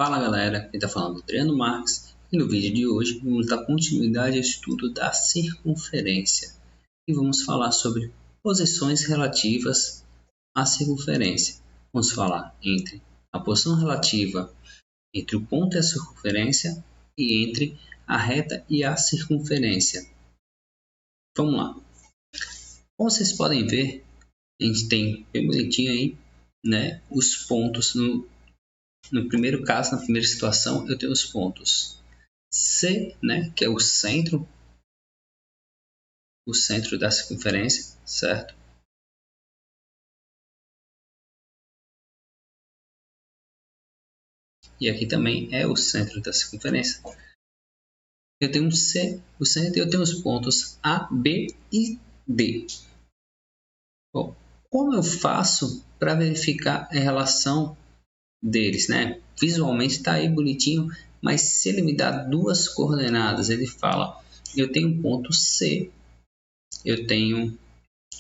Fala galera, quem está falando é Adriano Marques e no vídeo de hoje vamos dar continuidade ao estudo da circunferência e vamos falar sobre posições relativas à circunferência. Vamos falar entre a posição relativa entre o ponto e a circunferência e entre a reta e a circunferência. Vamos lá. Como vocês podem ver, a gente tem bem bonitinho aí, né, os pontos no primeiro caso, na primeira situação, eu tenho os pontos C, né, que é o centro da circunferência, certo? E aqui também é o centro da circunferência. Eu tenho um C, o centro, e eu tenho os pontos A, B e D. Bom, como eu faço para verificar a relação deles, né? Visualmente está aí bonitinho, mas se ele me dá duas coordenadas, ele fala, eu tenho um ponto C, eu tenho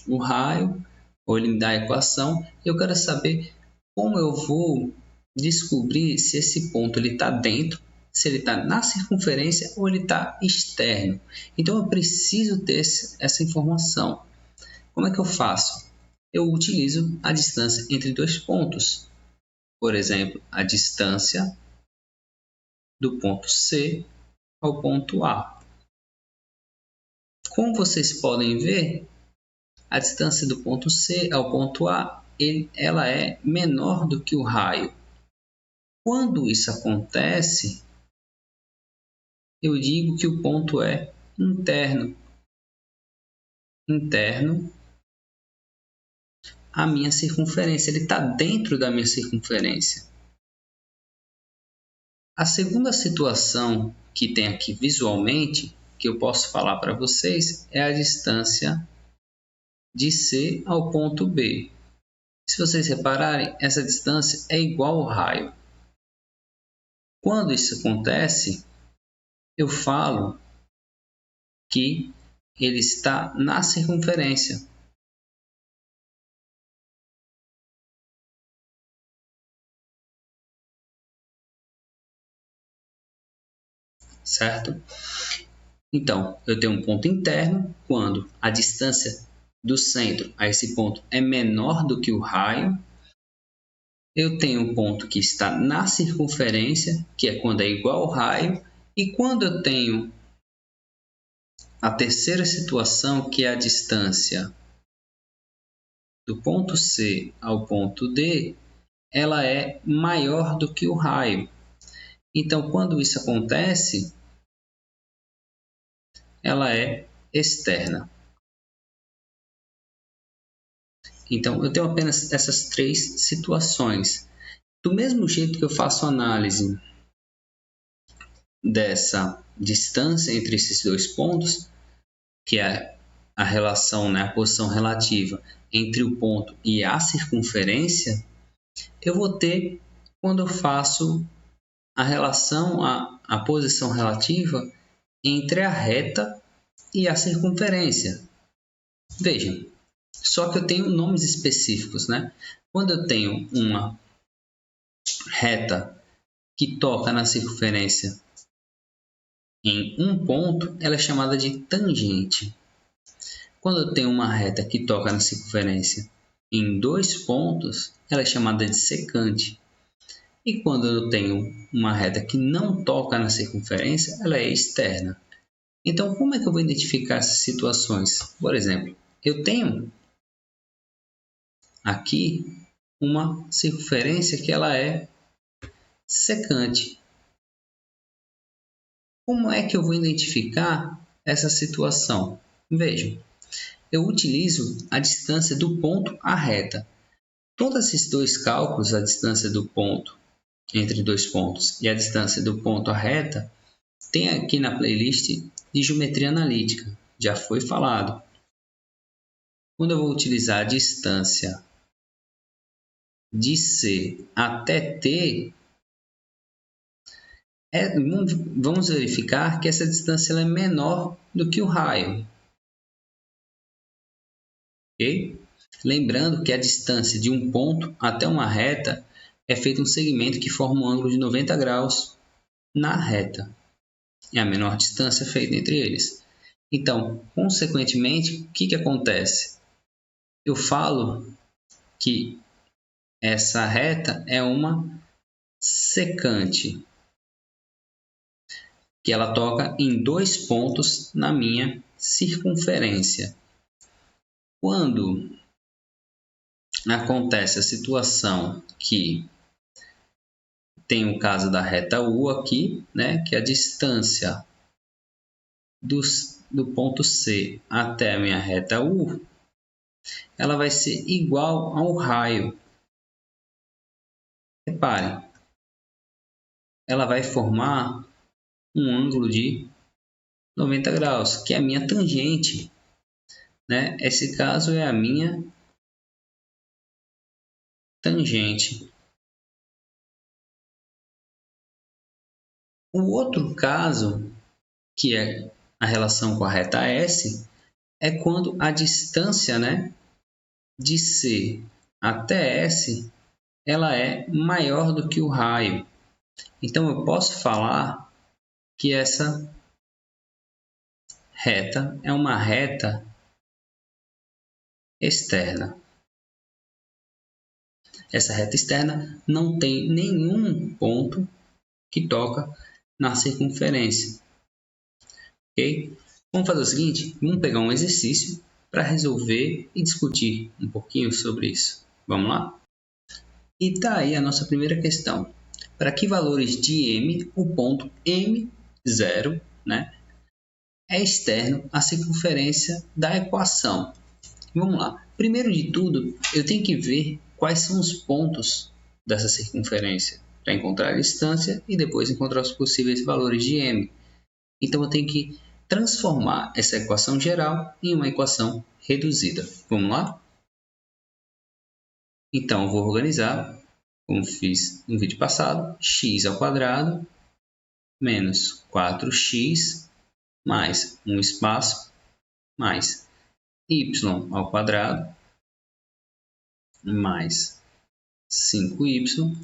o raio, ou ele me dá a equação, e eu quero saber como eu vou descobrir se esse ponto está dentro, se ele está na circunferência ou ele está externo. Então eu preciso ter essa informação. Como é que eu faço? Eu utilizo a distância entre dois pontos. Por exemplo, a distância do ponto C ao ponto A. Como vocês podem ver, a distância do ponto C ao ponto A ela é menor do que o raio. Quando isso acontece, eu digo que o ponto é interno à minha circunferência. Ele está dentro da minha circunferência. A segunda situação que tem aqui visualmente, que eu posso falar para vocês, é a distância de C ao ponto B. Se vocês repararem, essa distância é igual ao raio. Quando isso acontece, eu falo que ele está na circunferência. Certo? Então, eu tenho um ponto interno quando a distância do centro a esse ponto é menor do que o raio. Eu tenho um ponto que está na circunferência, que é quando é igual ao raio. E quando eu tenho a terceira situação, que é a distância do ponto C ao ponto D, ela é maior do que o raio. Então, quando isso acontece, ela é externa. Então, eu tenho apenas essas três situações. Do mesmo jeito que eu faço análise dessa distância entre esses dois pontos, que é a relação, né, a posição relativa entre o ponto e a circunferência, eu vou ter quando eu faço a relação, a posição relativa entre a reta e a circunferência. Vejam, só que eu tenho nomes específicos, né? Quando eu tenho uma reta que toca na circunferência em um ponto, ela é chamada de tangente. Quando eu tenho uma reta que toca na circunferência em dois pontos, ela é chamada de secante. E quando eu tenho uma reta que não toca na circunferência, ela é externa. Então, como é que eu vou identificar essas situações? Por exemplo, eu tenho aqui uma circunferência que ela é secante. Como é que eu vou identificar essa situação? Vejam, eu utilizo a distância do ponto à reta. Todos esses dois cálculos, a distância do ponto entre dois pontos e a distância do ponto à reta, tem aqui na playlist de geometria analítica, já foi falado. Quando eu vou utilizar a distância de C até T, vamos verificar que essa distância é menor do que o raio. Okay? Lembrando que a distância de um ponto até uma reta é feito um segmento que forma um ângulo de 90 graus na reta. É a menor distância feita entre eles. Então, consequentemente, o que acontece? Eu falo que essa reta é uma secante, que ela toca em 2 pontos na minha circunferência. Quando acontece a situação que tem o caso da reta U aqui, né, que a distância do ponto C até a minha reta U, ela vai ser igual ao raio. Reparem, ela vai formar um ângulo de 90 graus, que é a minha tangente, né? Esse caso é a minha tangente. O outro caso, que é a relação com a reta S, é quando a distância, né, de C até S ela é maior do que o raio. Então, eu posso falar que essa reta é uma reta externa. Essa reta externa não tem nenhum ponto que toca na circunferência. Ok? Vamos fazer o seguinte, vamos pegar um exercício para resolver e discutir um pouquinho sobre isso. Vamos lá? E está aí a nossa primeira questão. Para que valores de m o ponto M0, né, é externo à circunferência da equação? Vamos lá. Primeiro de tudo, eu tenho que ver quais são os pontos dessa circunferência para encontrar a distância e depois encontrar os possíveis valores de m. Então, eu tenho que transformar essa equação geral em uma equação reduzida. Vamos lá? Então, eu vou organizar, como fiz no vídeo passado, x ao quadrado menos 4x mais um espaço mais y ao quadrado mais 5y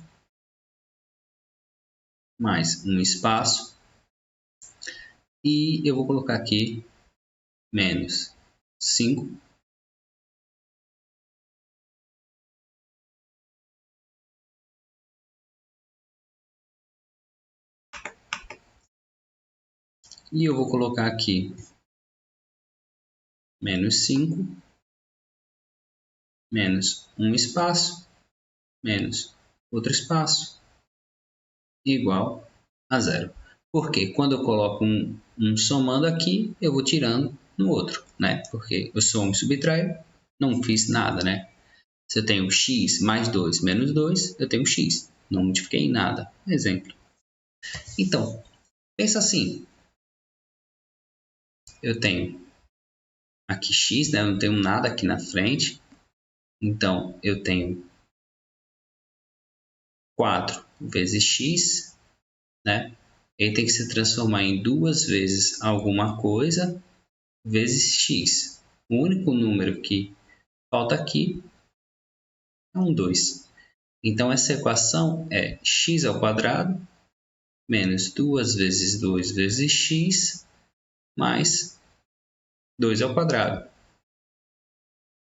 mais um espaço e eu vou colocar aqui menos 5 e eu vou colocar aqui menos 5 menos um espaço menos outro espaço igual a zero. Porque quando eu coloco um somando aqui, eu vou tirando no outro, né? Porque eu somo e subtraio, não fiz nada, né? Se eu tenho x mais 2 menos 2, eu tenho x. Não modifiquei em nada. Exemplo. Então, pensa assim. Eu tenho aqui x, né? Eu não tenho nada aqui na frente. Então, eu tenho 4 vezes x, né? Ele tem que se transformar em 2 vezes alguma coisa vezes x. O único número que falta aqui é um 2. Então, essa equação é x ao quadrado menos 2 vezes 2 vezes x mais 2 ao quadrado.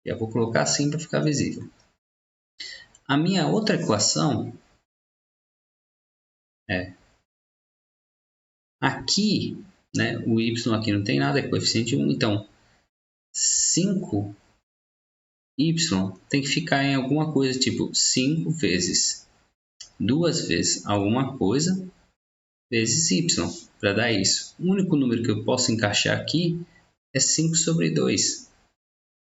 Eu vou colocar assim para ficar visível. A minha outra equação é aqui, né, o y aqui não tem nada, é coeficiente 1, então 5y tem que ficar em alguma coisa tipo 5 vezes 2 vezes alguma coisa vezes y, para dar isso. O único número que eu posso encaixar aqui é 5 sobre 2.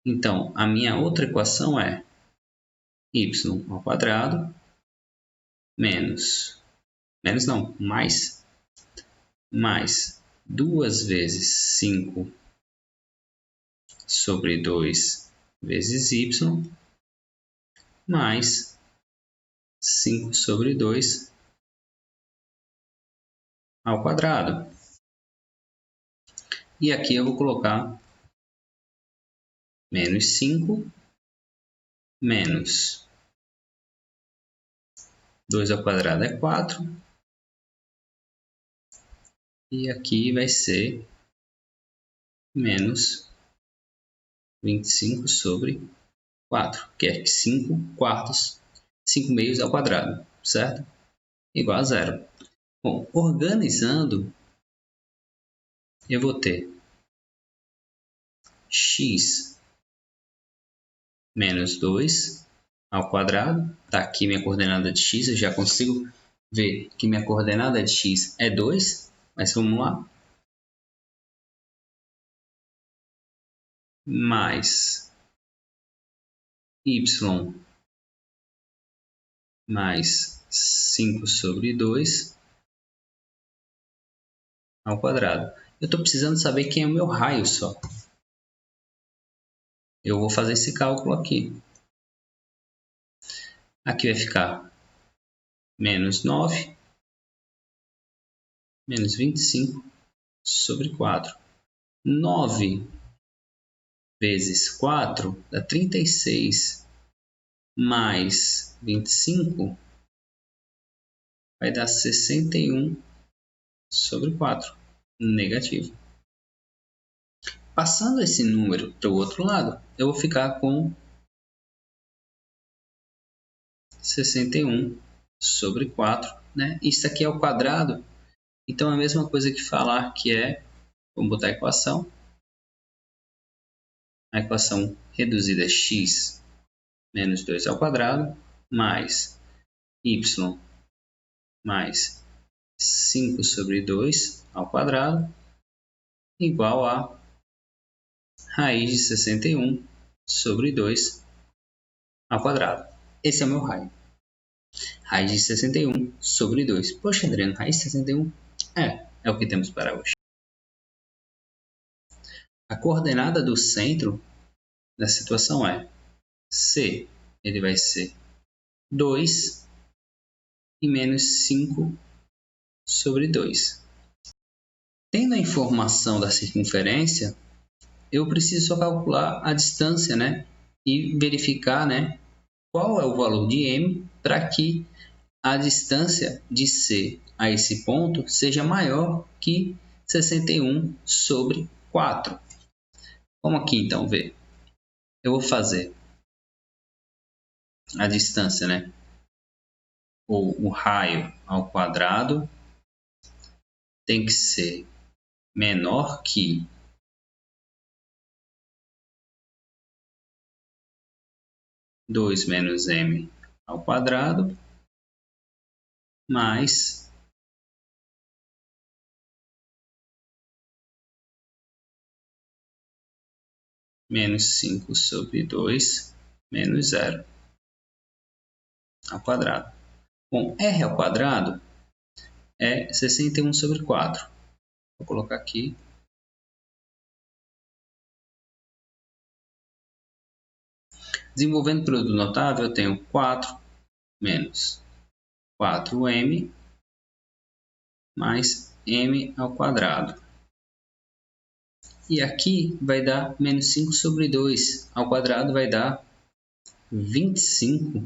Então, a minha outra equação é y ao quadrado mais 2 vezes 5 sobre 2 vezes y mais 5 sobre 2 ao quadrado. E aqui eu vou colocar menos 5 menos 2 ao quadrado é 4. E aqui vai ser menos 25 sobre 4, que é 5 quartos, 5 meios ao quadrado, certo? Igual a zero. Bom, organizando, eu vou ter x menos 2 ao quadrado. Está aqui minha coordenada de x, eu já consigo ver que minha coordenada de x é 2, mas vamos lá. Mais y mais 5 sobre 2 ao quadrado. Eu estou precisando saber quem é o meu raio só. Eu vou fazer esse cálculo aqui. Aqui vai ficar menos 9, menos 25 sobre 4. 9 vezes 4 dá 36, mais 25 vai dar 61 sobre 4, negativo. Passando esse número para o outro lado, eu vou ficar com 61 sobre 4, né? Isso aqui é o quadrado, então é a mesma coisa que falar que é, vamos botar a equação reduzida é x menos 2 ao quadrado, mais y mais 5 sobre 2 ao quadrado, igual a raiz de 61 sobre 2 ao quadrado. Esse é o meu raio. Raiz de 61 sobre 2. Poxa, Adriano, raiz de 61? É o que temos para hoje. A coordenada do centro da situação é C, ele vai ser 2 e menos 5 sobre 2. Tendo a informação da circunferência, eu preciso só calcular a distância, né? E verificar, né, qual é o valor de m para que a distância de C a esse ponto seja maior que 61 sobre 4. Vamos aqui então ver. Eu vou fazer a distância, né? Ou o raio ao quadrado tem que ser menor que 2 menos m ao quadrado mais menos 5 sobre 2 menos 0 ao quadrado. Bom, r ao quadrado é 61 sobre 4. Vou colocar aqui. Desenvolvendo produto notável, eu tenho 4 menos 4m mais m ao quadrado. E aqui vai dar menos 5 sobre 2 ao quadrado, vai dar 25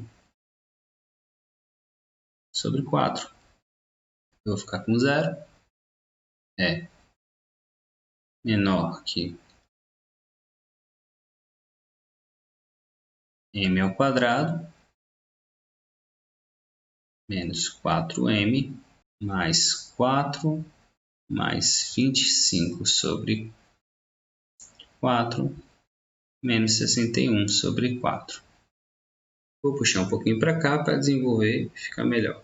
sobre 4. Eu vou ficar com 0. É menor que m ao quadrado menos 4m mais 4 mais 25 sobre 4 menos 61 sobre 4. Vou puxar um pouquinho para cá para desenvolver e ficar melhor.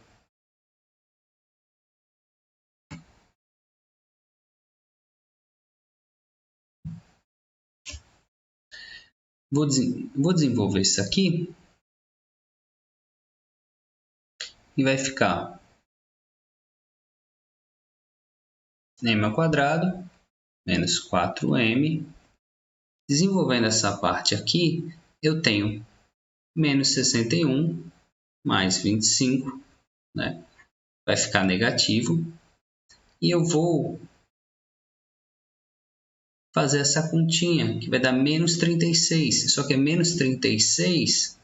Vou desenvolver isso aqui e vai ficar m ao quadrado menos 4m. Desenvolvendo essa parte aqui, eu tenho menos 61 mais 25, né? Vai ficar negativo. E eu vou fazer essa continha, que vai dar menos 36. Só que é menos 36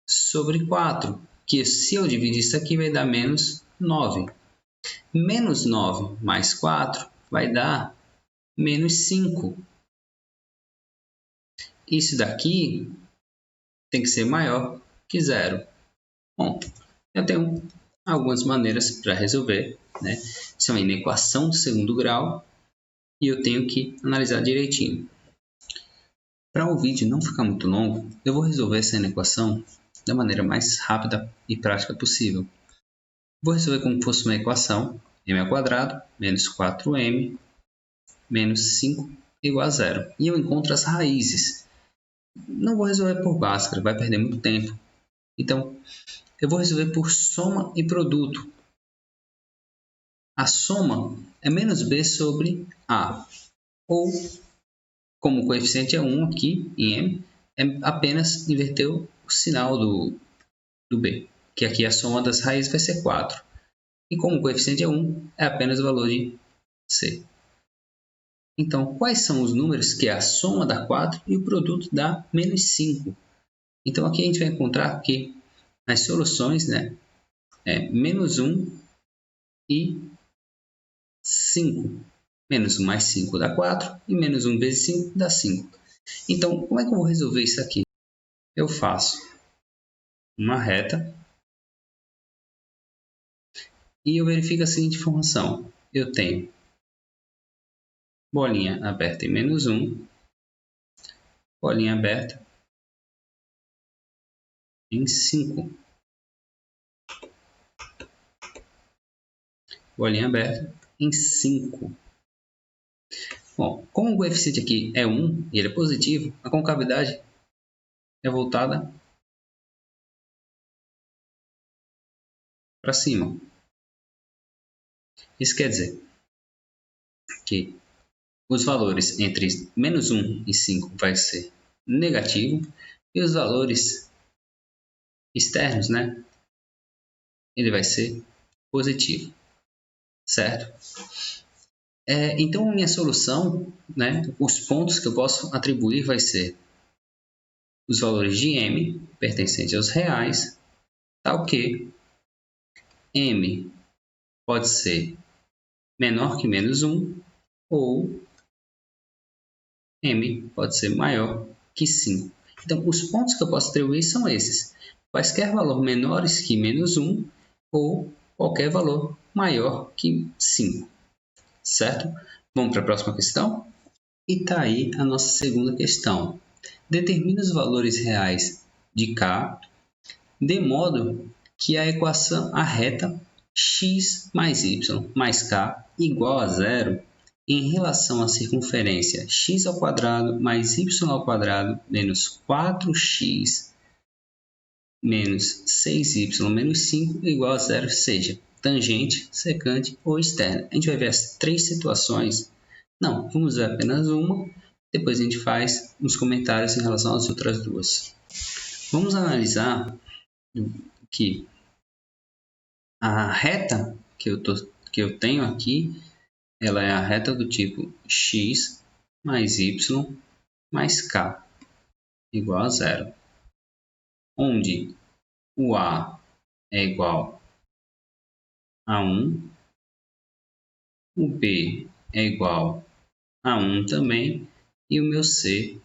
sobre 4, que se eu dividir isso aqui vai dar menos 9. Menos 9 mais 4 vai dar menos 5. Isso daqui tem que ser maior que zero. Bom, eu tenho algumas maneiras para resolver, né? Isso é uma inequação do segundo grau e eu tenho que analisar direitinho. Para o vídeo não ficar muito longo, eu vou resolver essa inequação da maneira mais rápida e prática possível. Vou resolver como se fosse uma equação m² menos 4m menos 5 igual a zero. E eu encontro as raízes. Não vou resolver por Bhaskara, vai perder muito tempo. Então, eu vou resolver por soma e produto. A soma é menos b sobre a. Ou, como o coeficiente é 1 aqui em m, é apenas inverter o sinal do b. Que aqui a soma das raízes vai ser 4. E como o coeficiente é 1, é apenas o valor de c. Então, quais são os números que a soma dá 4 e o produto dá menos 5? Então, aqui a gente vai encontrar que as soluções, né, é menos 1 e 5. Menos 1 mais 5 dá 4 e menos 1 vezes 5 dá 5. Então, como é que eu vou resolver isso aqui? Eu faço uma reta e eu verifico a seguinte informação. Eu tenho bolinha aberta em menos 1, bolinha aberta em 5. Bolinha aberta em 5. Bom, como o coeficiente aqui é 1 e ele é positivo, a concavidade é voltada para cima. Isso quer dizer que os valores entre menos 1 e 5 vai ser negativo e os valores externos, né, ele vai ser positivo, certo? Então, minha solução, né, os pontos que eu posso atribuir vai ser os valores de m pertencentes aos reais, tal que m pode ser menor que menos 1 ou m pode ser maior que 5. Então, os pontos que eu posso atribuir são esses. Quaisquer valor menores que menos 1 ou qualquer valor maior que 5. Certo? Vamos para a próxima questão? E está aí a nossa segunda questão. Determine os valores reais de k de modo que a equação, a reta x mais y mais k igual a zero em relação à circunferência x² mais y² menos 4x menos 6y menos 5 igual a zero seja tangente, secante ou externa. A gente vai ver as três situações. Não, vamos ver apenas uma. Depois a gente faz uns comentários em relação às outras duas. Vamos analisar que a reta que eu tenho aqui, ela é a reta do tipo x mais y mais k igual a zero, onde o a é igual a 1, o b é igual a 1 também, e o meu c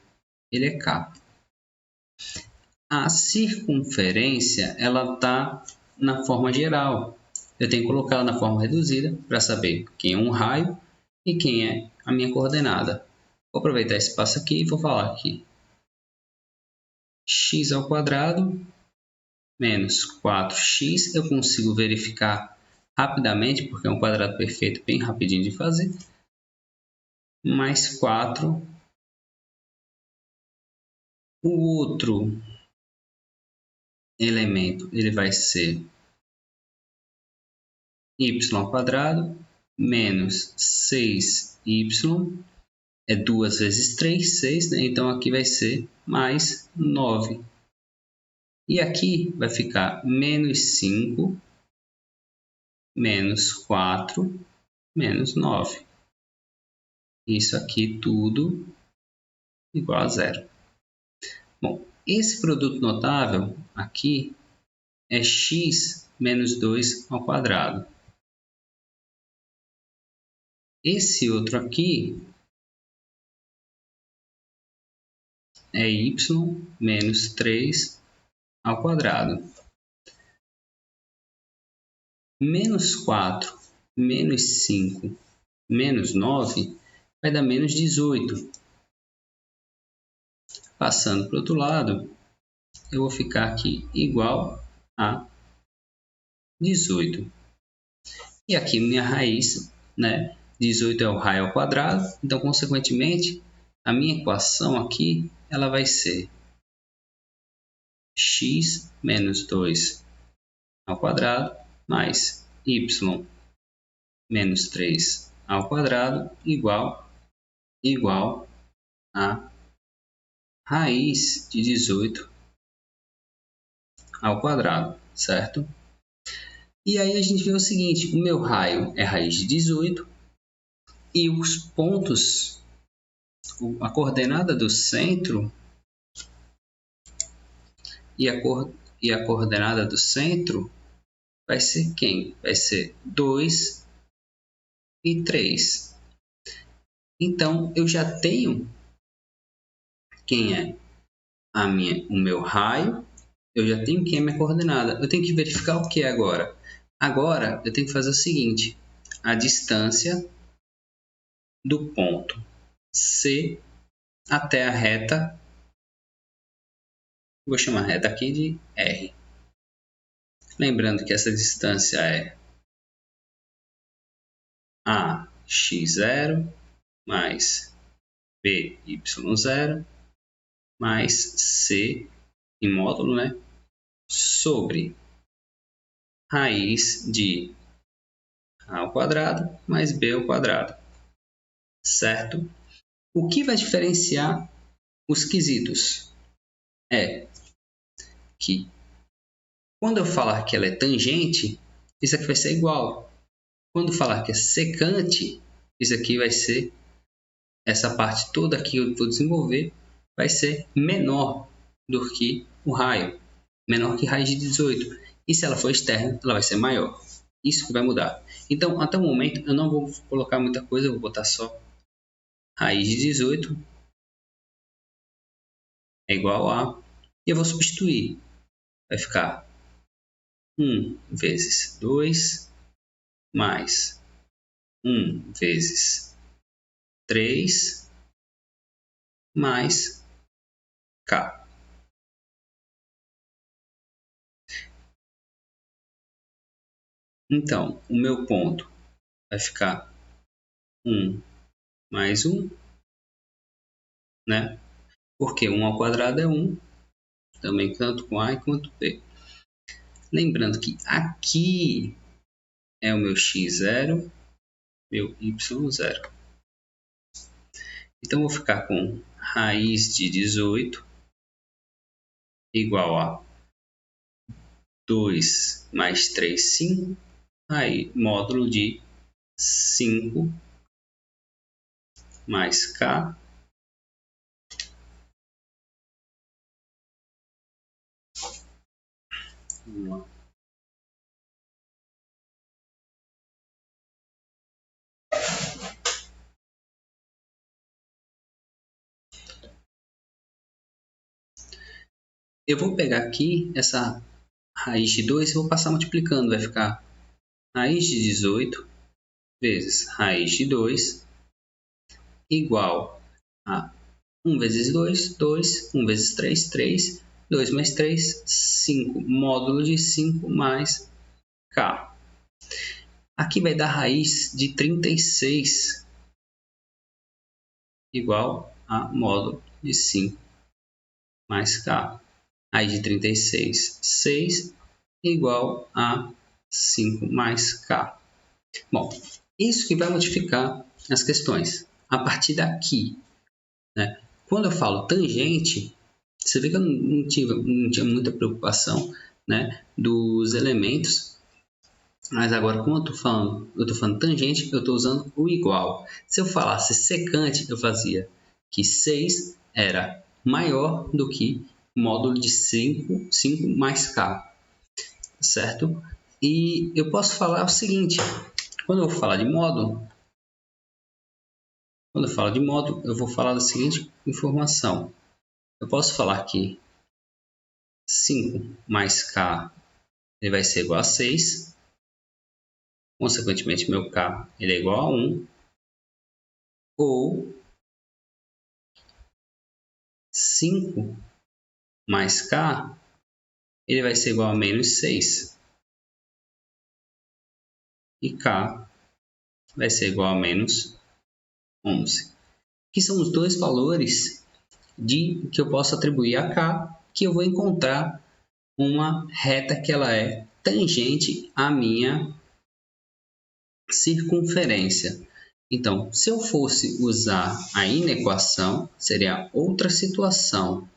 ele é k. A circunferência ela está na forma geral. Eu tenho que colocá-la na forma reduzida para saber quem é um raio e quem é a minha coordenada. Vou aproveitar esse passo aqui e vou falar aqui. X² menos 4x, eu consigo verificar rapidamente, porque é um quadrado perfeito, bem rapidinho de fazer. Mais 4. O outro elemento ele vai ser y² menos 6y, é 2 vezes 3, 6, né? Então aqui vai ser mais 9. E aqui vai ficar menos 5, menos 4, menos 9. Isso aqui tudo igual a zero. Bom, esse produto notável aqui é x menos 2 ao quadrado. Esse outro aqui é y menos 3 ao quadrado. Menos 4, menos 5, menos 9 vai dar menos 18. Passando para o outro lado, eu vou ficar aqui igual a 18. E aqui minha raiz, né? 18 é o raio ao quadrado, então, consequentemente, a minha equação aqui ela vai ser x menos 2 ao quadrado mais y menos 3 ao quadrado igual a raiz de 18 ao quadrado, certo? E aí a gente vê o seguinte, o meu raio é raiz de 18 e os pontos, a coordenada do centro e a coordenada do centro vai ser quem? Vai ser 2 e 3. Então, eu já tenho quem é o meu raio, eu já tenho quem é minha coordenada. Eu tenho que verificar o que é agora? Agora, eu tenho que fazer o seguinte, a distância do ponto C até a reta, vou chamar a reta aqui de R. Lembrando que essa distância é AX0 mais BY0 mais C em módulo, né? Sobre raiz de A ao quadrado mais B ao quadrado, certo? O que vai diferenciar os quesitos é que quando eu falar que ela é tangente, isso aqui vai ser igual. Quando falar que é secante, isso aqui vai ser, essa parte toda que eu vou desenvolver, vai ser menor do que o raio, menor que raiz de 18. E se ela for externa, ela vai ser maior. Isso que vai mudar. Então, até o momento, eu não vou colocar muita coisa, eu vou botar só raiz de 18 é igual a... E eu vou substituir. Vai ficar 1 vezes 2 mais 1 vezes 3 mais K. Então, o meu ponto vai ficar 1 mais 1, né? Porque 1 ao quadrado é 1, também tanto com A quanto B. Lembrando que aqui é o meu x0, meu y0. Então, vou ficar com raiz de 18 igual a 2 mais 3, 5, aí módulo de 5 mais K eu vou pegar aqui essa raiz de 2 e vou passar multiplicando, vai ficar raiz de 18 vezes raiz de 2 igual a 1 vezes 2, 2, 1 vezes 3, 3, 2 mais 3, 5, módulo de 5 mais K. Aqui vai dar raiz de 36 igual a módulo de 5 mais K. Raiz de 36, 6 igual a 5 mais K. Bom, isso que vai modificar as questões. A partir daqui, né? Quando eu falo tangente, você vê que eu não tinha muita preocupação, né, dos elementos. Mas agora, como eu estou falando tangente, eu estou usando o igual. Se eu falasse secante, eu fazia que 6 era maior do que módulo de 5 mais K. certo? E eu posso falar o seguinte, quando eu falar de módulo, eu vou falar da seguinte informação. Eu posso falar que 5 mais K ele vai ser igual a 6. Consequentemente, meu K ele é igual a 1. Ou 5 mais K ele vai ser igual a menos 6. E K vai ser igual a menos 11. Que são os dois valores que eu posso atribuir a K, que eu vou encontrar uma reta que ela é tangente à minha circunferência. Então, se eu fosse usar a inequação, seria outra situação.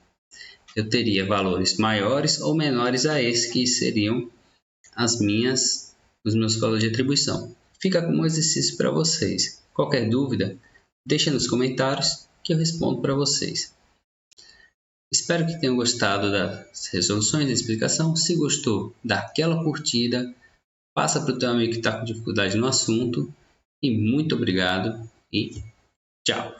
Eu teria valores maiores ou menores a esse que seriam os meus valores de atribuição. Fica como exercício para vocês. Qualquer dúvida, deixa nos comentários que eu respondo para vocês. Espero que tenham gostado das resoluções da explicação. Se gostou, dá aquela curtida, passa para o teu amigo que está com dificuldade no assunto. E muito obrigado e tchau!